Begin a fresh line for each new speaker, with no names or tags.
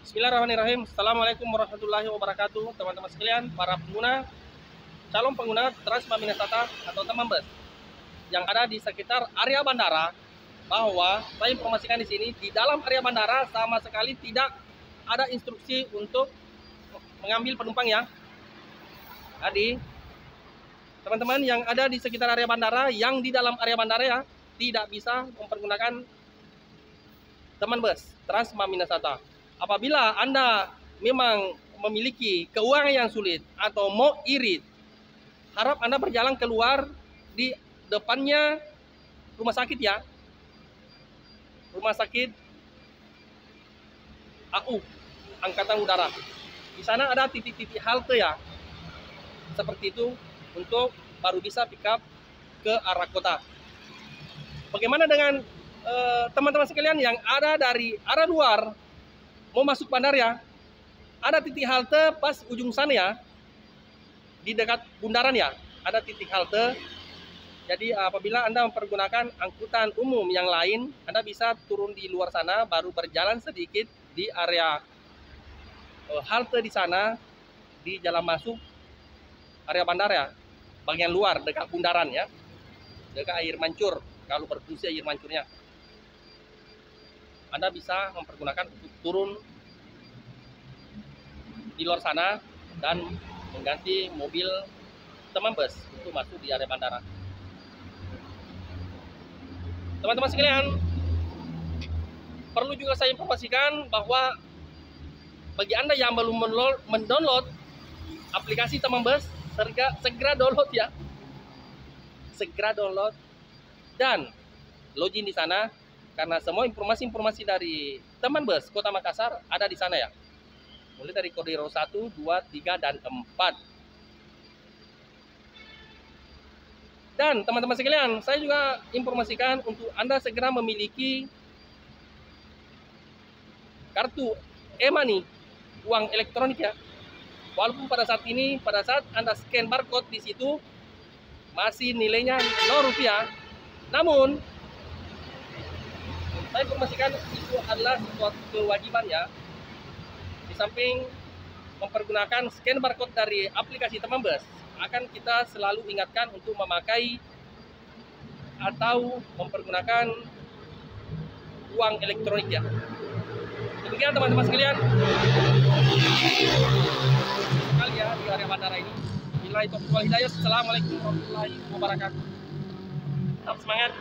Bismillahirrahmanirrahim. Assalamualaikum warahmatullahi wabarakatuh, teman-teman sekalian, para pengguna, calon pengguna Trans Maminasata atau teman bus yang ada di sekitar area bandara, bahwa saya informasikan di sini di dalam area bandara sama sekali tidak ada instruksi untuk mengambil penumpang ya. Jadi teman-teman yang ada di sekitar area bandara, yang di dalam area bandara ya, tidak bisa mempergunakan teman bus Trans Maminasata. Apabila Anda memang memiliki keuangan yang sulit atau mau irit, harap Anda berjalan keluar di depannya rumah sakit ya. Rumah sakit AU, Angkatan Udara. Di sana ada titik-titik halte ya. Seperti itu untuk baru bisa pick up ke arah kota. Bagaimana dengan teman-teman sekalian yang ada dari arah luar mau masuk bandar ya, ada titik halte pas ujung sana ya, di dekat bundaran ya, ada titik halte. Jadi apabila Anda mempergunakan angkutan umum yang lain, Anda bisa turun di luar sana, baru berjalan sedikit di area halte di sana, di jalan masuk area bandar ya, bagian luar dekat bundaran ya, dekat air mancur, kalau berfungsi air mancurnya. Anda bisa mempergunakan untuk turun di luar sana dan mengganti mobil teman bus untuk masuk di area bandara. Teman-teman sekalian, perlu juga saya informasikan bahwa bagi Anda yang belum mendownload aplikasi teman bus, segera download ya. Segera download dan login di sana, karena semua informasi-informasi dari teman bus Kota Makassar ada di sana ya. Mulai dari koridor 1, 2, 3, dan 4. Dan teman-teman sekalian, saya juga informasikan untuk Anda segera memiliki kartu e-money, uang elektronik ya. Walaupun pada saat ini, pada saat Anda scan barcode di situ, masih nilainya Rp0, namun saya informasikan itu adalah suatu kewajiban ya. Di samping mempergunakan scan barcode dari aplikasi teman bus, akan kita selalu ingatkan untuk memakai atau mempergunakan uang elektronik ya. Demikian teman-teman sekalian, sekali ya di area bandara ini. Billahi taufiq wal hidayah. Assalamualaikum warahmatullahi wabarakatuh. Tetap semangat.